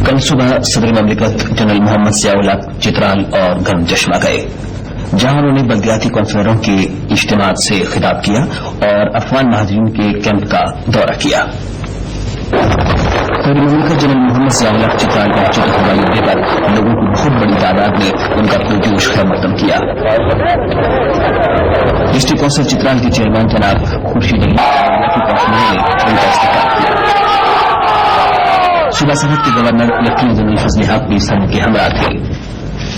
کل صبح صدر مملکت جنرل محمد ضیاء الحق چترال اور گرم چشمہ گئے، جہاں انہوں نے بلدیاتی کونسلروں کے اجتماع سے خطاب کیا اور افغان مہاجرین کے کیمپ کا دورہ کیا۔ صدر مملکت جنرل محمد ضیاء الحق چترال پہنچے تو ہوائی اڈے پر لوگوں کی بہت بڑی تعداد نے ان کا پرجوش خیر مقدم کیا۔ ڈسٹرکٹ کونسل چترال کے چیئرمین جناب خورشید علی کی کونسلروں نے ان کا استقبال کیا۔ صوبہ سرحد کے گورنر لیفٹیننٹ جنرل فضل حق بھی صدر کے ہمراہ تھے۔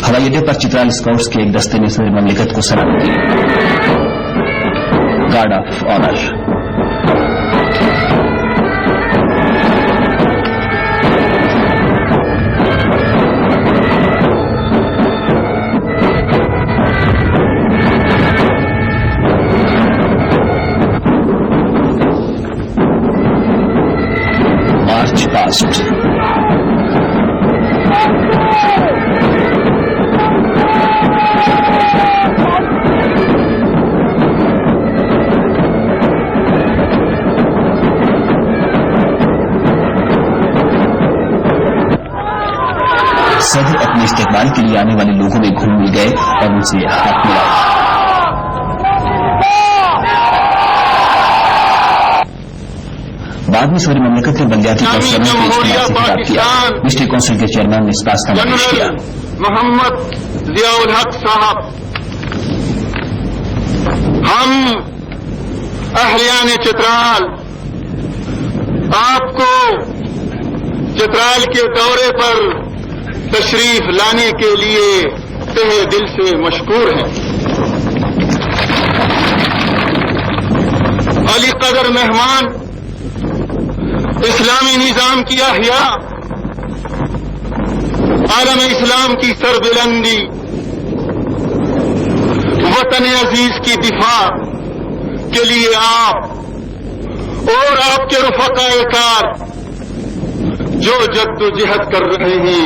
ہوائی اڈے پر چترال اسکاؤٹس کے ایک دستے نے صدر مملکت کو سلام دی، guard of honour. March past. صدر اپنے استقبال کے لیے آنے والے لوگوں میں گھل مل گئے اور ان سے ہاتھ ملایا۔ بعد میں صدر مملکت نے بلدیاتی کونسلوں کے اجتماع سے خطاب کیا۔ ڈسٹرکٹ کونسل کے چیئرمین نے اس بات کا پیش کیا۔ محمد ضیاء الحق صاحب، ہم اہلیان چترال آپ کو چترال کے دورے پر تشریف لانے کے لیے تہہ دل سے مشکور ہیں۔ علی قدر مہمان اسلامی نظام کی احیاء، عالم اسلام کی سربلندی، وطن عزیز کی دفاع کے لیے آپ اور آپ کے رفقائے کار جو جد و جہد کر رہے ہیں،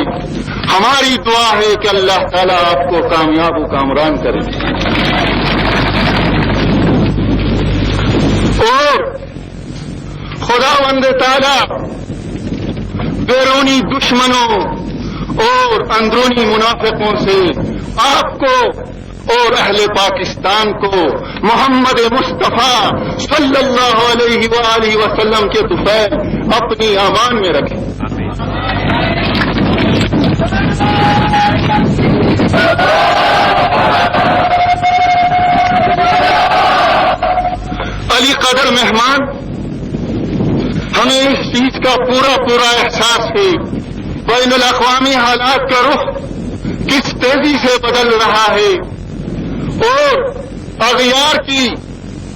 ہماری دعا ہے کہ اللہ تعالیٰ آپ کو کامیاب و کامران کرے اور خداوند تعالیٰ بیرونی دشمنوں اور اندرونی منافقوں سے آپ کو اور اہل پاکستان کو محمد مصطفیٰ صلی اللہ علیہ وآلہ وسلم کے طفیل اپنی امان میں رکھے۔ علی قدر مہمان، ہمیں اس چیز کا پورا احساس ہے بین الاقوامی حالات کا رخ کس تیزی سے بدل رہا ہے اور اغیار کی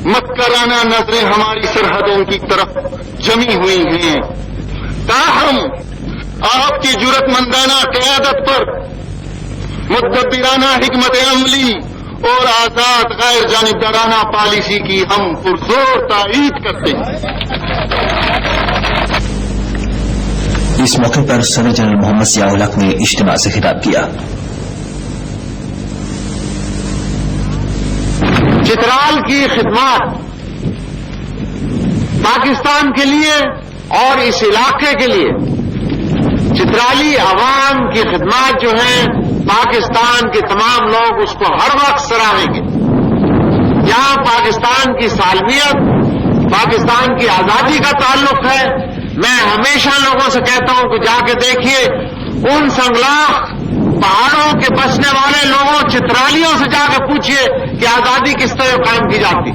مکرانہ نظریں ہماری سرحدوں کی طرف جمی ہوئی ہیں۔ تاہم آپ کی جرأت مندانہ قیادت پر مدبرانہ حکمت عملی اور آزاد غیر جانبدارانہ پالیسی کی ہم پرزور تائید کرتے ہیں۔ اس موقع پر صدر جنرل محمد ضیاء الحق نے اجتماع سے خطاب کیا۔ چترال کی خدمات پاکستان کے لیے اور اس علاقے کے لیے، چترالی عوام کی خدمات جو ہیں، پاکستان کے تمام لوگ اس کو ہر وقت سراہیں گے۔ یہاں پاکستان کی سالمیت، پاکستان کی آزادی کا تعلق ہے۔ میں ہمیشہ لوگوں سے کہتا ہوں کہ جا کے دیکھیے ان سنگلاخ پہاڑوں کے بسنے والے لوگوں، چترالیوں سے جا کے پوچھیے کہ آزادی کس طرح قائم کی جاتی۔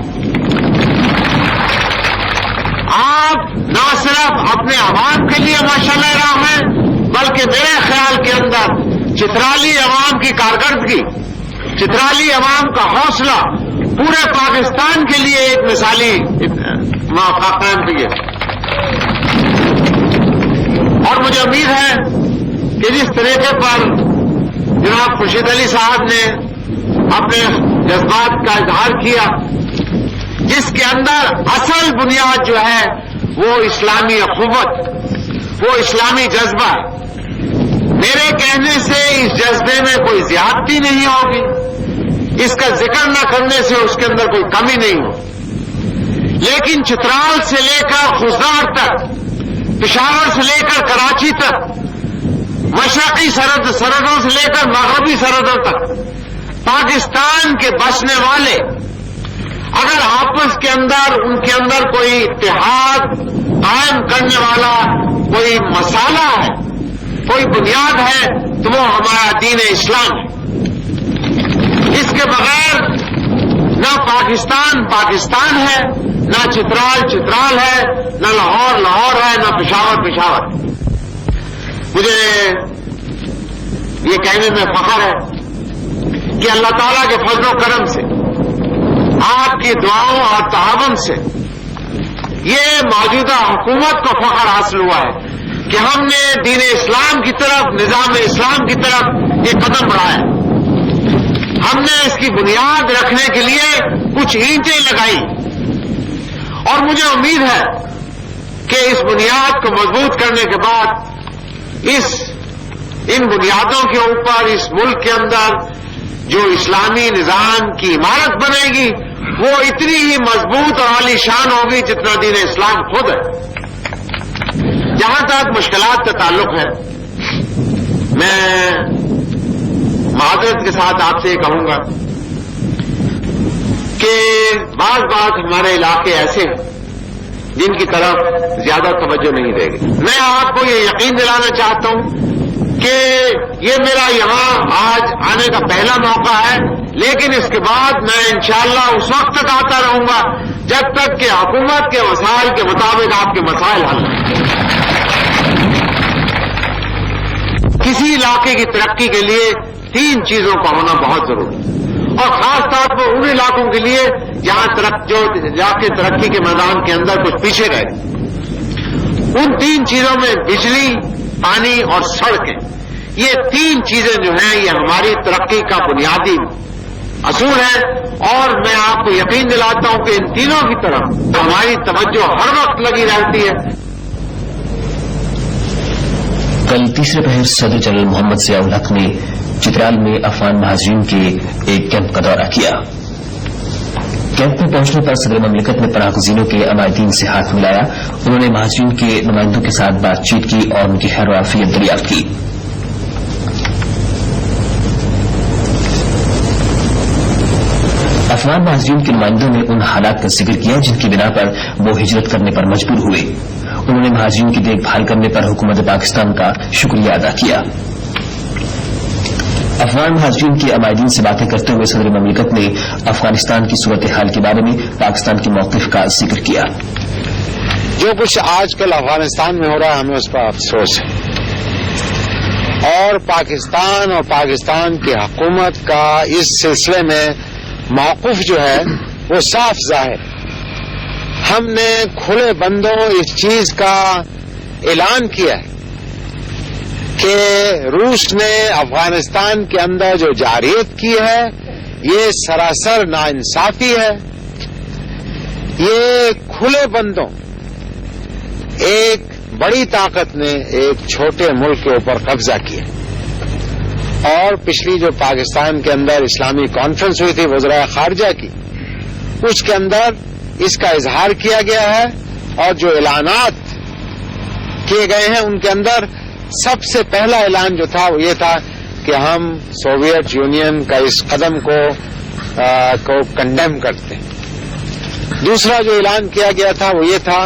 آپ نہ صرف اپنے عوام کے لیے ماشاءاللہ راہ ہیں، بلکہ میرے خیال کے اندر چترالی عوام کی کارکردگی، چترالی عوام کا حوصلہ پورے پاکستان کے لیے ایک مثالی موقع قائم کیا۔ اور مجھے امید ہے کہ جس طریقے پر جناب خورشید علی صاحب نے اپنے جذبات کا اظہار کیا، جس کے اندر اصل بنیاد جو ہے وہ اسلامی اخوت، وہ اسلامی جذبہ، میرے کہنے سے اس جذبے میں کوئی زیادتی نہیں ہوگی، اس کا ذکر نہ کرنے سے اس کے اندر کوئی کمی نہیں ہوگی۔ لیکن چترال سے لے کر خزدار تک، پشاور سے لے کر کراچی تک مشرقی سرحدوں سے لے کر مغربی سرحدوں تک پاکستان کے بسنے والے اگر آپس کے اندر ان کے اندر کوئی اتحاد قائم کرنے والا کوئی مسالہ ہے، کوئی بنیاد ہے، تو وہ ہمارا دین اسلام ہے۔ اس کے بغیر نہ پاکستان ہے، نہ چترال ہے، نہ لاہور ہے، نہ پشاور ہے۔ مجھے یہ کہنے میں فخر ہے کہ اللہ تعالیٰ کے فضل و کرم سے، آپ کی دعاؤں اور تعاون سے یہ موجودہ حکومت کو فخر حاصل ہوا ہے کہ ہم نے دین اسلام کی طرف، نظام اسلام کی طرف یہ قدم بڑھایا۔ ہم نے اس کی بنیاد رکھنے کے لیے کچھ اینٹیں لگائی، اور مجھے امید ہے کہ اس بنیاد کو مضبوط کرنے کے بعد ان بنیادوں کے اوپر اس ملک کے اندر جو اسلامی نظام کی عمارت بنے گی وہ اتنی ہی مضبوط اور عالی شان ہوگی جتنا دین اسلام خود ہے۔ جہاں تک مشکلات کا تعلق ہے، میں معذرت کے ساتھ آپ سے یہ کہوں گا کہ بعض ہمارے علاقے ایسے ہیں جن کی طرف زیادہ توجہ نہیں دے گی۔ میں آپ کو یہ یقین دلانا چاہتا ہوں کہ یہ میرا یہاں آج آنے کا پہلا موقع ہے، لیکن اس کے بعد میں انشاءاللہ اس وقت تک آتا رہوں گا جب تک کہ حکومت کے وسائل کے مطابق آپ کے مسائل حل ہوں۔ کسی علاقے کی ترقی کے لیے 3 چیزوں کا ہونا بہت ضروری ہے، اور خاص طور پر ان علاقوں کے لیے جہاں جو علاقے ترقی کے میدان کے اندر کچھ پیچھے گئے، ان 3 چیزوں میں بجلی، پانی اور سڑکیں، یہ 3 چیزیں جو ہیں یہ ہماری ترقی کا بنیادی اصول ہے، اور میں آپ کو یقین دلاتا ہوں کہ ان تینوں کی طرف ہماری توجہ ہر وقت لگی رہتی ہے۔ کل تیسرے پہر صدر جنرل محمد ضیاء الحق نے چترال میں افغان مہاجرین کے ایک کیمپ کا دورہ کیا۔ کیمپ میں پہنچنے پر صدر مملکت نے پناہ گزینوں کے عمائدین سے ہاتھ ملایا۔ انہوں نے مہاجرین کے نمائندوں کے ساتھ بات چیت کی اور ان کی خیر و عافیت دریافت کی۔ افغان مہاجرین کے نمائندوں نے ان حالات کا ذکر کیا جن کی بنا پر وہ ہجرت کرنے پر مجبور ہوئے۔ انہوں نے مہاجرین کی دیکھ بھال کرنے پر حکومت پاکستان کا شکریہ ادا کیا۔ افغان مہاجرین کے عمائدین سے باتیں کرتے ہوئے صدر مملکت نے افغانستان کی صورتحال کے بارے میں پاکستان کے موقف کا ذکر کیا۔ جو کچھ آج کل افغانستان میں ہو رہا ہے ہمیں اس پر افسوس ہے، اور پاکستان کی حکومت کا اس سلسلے میں موقف جو ہے وہ صاف ظاہر۔ ہم نے کھلے بندوں اس چیز کا اعلان کیا ہے کہ روس نے افغانستان کے اندر جو جارحیت کی ہے یہ سراسر ناانصافی ہے۔ یہ کھلے بندوں ایک بڑی طاقت نے ایک چھوٹے ملک کے اوپر قبضہ کیا، اور پچھلی جو پاکستان کے اندر اسلامی کانفرنس ہوئی تھی وزراء خارجہ کی، اس کے اندر اس کا اظہار کیا گیا ہے، اور جو اعلانات کیے گئے ہیں ان کے اندر سب سے پہلا اعلان جو تھا وہ یہ تھا کہ ہم سوویت یونین کا اس قدم کو کنڈیم کرتے ہیں۔ دوسرا جو اعلان کیا گیا تھا وہ یہ تھا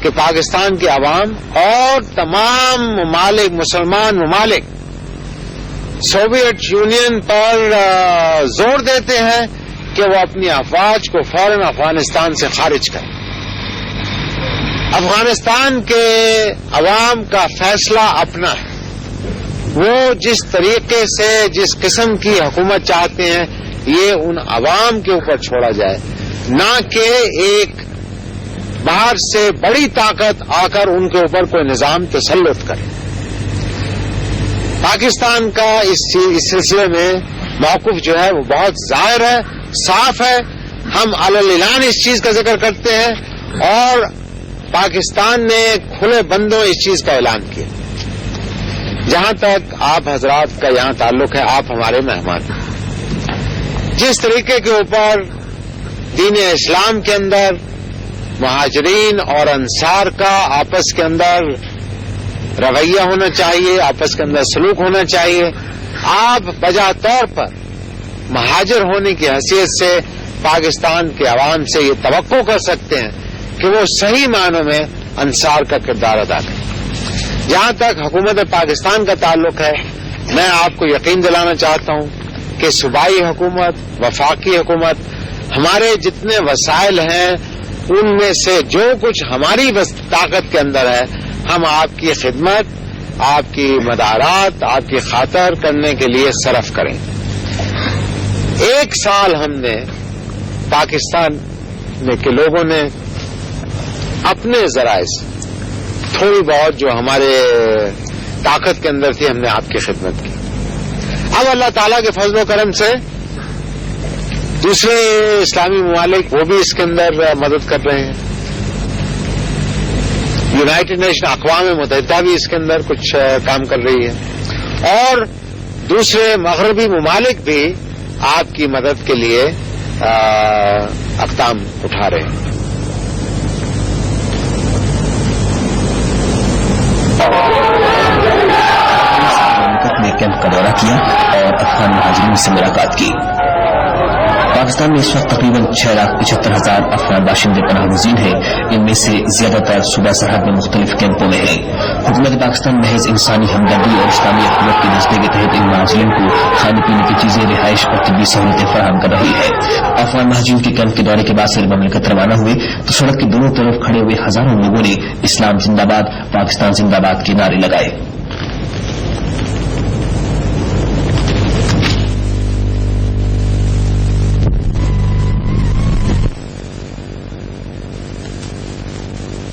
کہ پاکستان کے عوام اور تمام مسلمان ممالک سوویت یونین پر زور دیتے ہیں کہ وہ اپنی افواج کو فوراً افغانستان سے خارج کریں۔ افغانستان کے عوام کا فیصلہ اپنا ہے، وہ جس طریقے سے جس قسم کی حکومت چاہتے ہیں یہ ان عوام کے اوپر چھوڑا جائے، نہ کہ ایک باہر سے بڑی طاقت آ کر ان کے اوپر کوئی نظام تسلط کرے۔ پاکستان کا اس سلسلے میں موقف جو ہے وہ بہت ظاہر ہے، صاف ہے۔ ہم علی الاعلان اس چیز کا ذکر کرتے ہیں، اور پاکستان نے کھلے بندوں اس چیز کا اعلان کیا۔ جہاں تک آپ حضرات کا یہاں تعلق ہے، آپ ہمارے مہمان ہیں۔ جس طریقے کے اوپر دین اسلام کے اندر مہاجرین اور انصار کا آپس کے اندر رویہ ہونا چاہیے، آپس کے اندر سلوک ہونا چاہیے. آپ بجا طور پر مہاجر ہونے کی حیثیت سے پاکستان کے عوام سے یہ توقع کر سکتے ہیں کہ وہ صحیح معنوں میں انصار کا کردار ادا کریں. جہاں تک حکومت پاکستان کا تعلق ہے، میں آپ کو یقین دلانا چاہتا ہوں کہ صوبائی حکومت، وفاقی حکومت، ہمارے جتنے وسائل ہیں ان میں سے جو کچھ ہماری طاقت کے اندر ہے، ہم آپ کی خدمت، آپ کی مدارات، آپ کی خاطر کرنے کے لیے صرف کریں. 1 سال ہم نے پاکستان کے لوگوں نے اپنے ذرائع سے تھوڑی بہت جو ہمارے طاقت کے اندر تھی ہم نے آپ کی خدمت کی. اب اللہ تعالیٰ کے فضل و کرم سے دوسرے اسلامی ممالک وہ بھی اس کے اندر مدد کر رہے ہیں. یونائٹڈ نیشن اقوام متحدہ بھی اس کے اندر کچھ کام کر رہی ہے اور دوسرے مغربی ممالک بھی آپ کی مدد کے لیے اقدام اٹھا رہے ہیں. نے کیمپ کا دورہ کیا اور افغان مہاجرین سے ملاقات کی. پاکستان میں اس وقت تقریباً 6,75,000 افغان باشندے پناہ گزین ہیں. ان میں سے زیادہ تر صوبہ سرحد میں مختلف کیمپوں میں ہیں. حکومت پاکستان محض انسانی ہمدردی اور اسلامی حکومت کے نظریے کے تحت ان مہاجرین کو کھانے پینے کی چیزیں، رہائش اور طبی سہولتیں فراہم کر رہی ہے. افغان مہاجرین کے کیمپ کے دورے کے بعد سے مملکت روانہ ہوئے تو سڑک کے دونوں طرف کھڑے ہوئے ہزاروں لوگوں نے اسلام زندہ باد، پاکستان زندہ باد کے نعرے لگائے.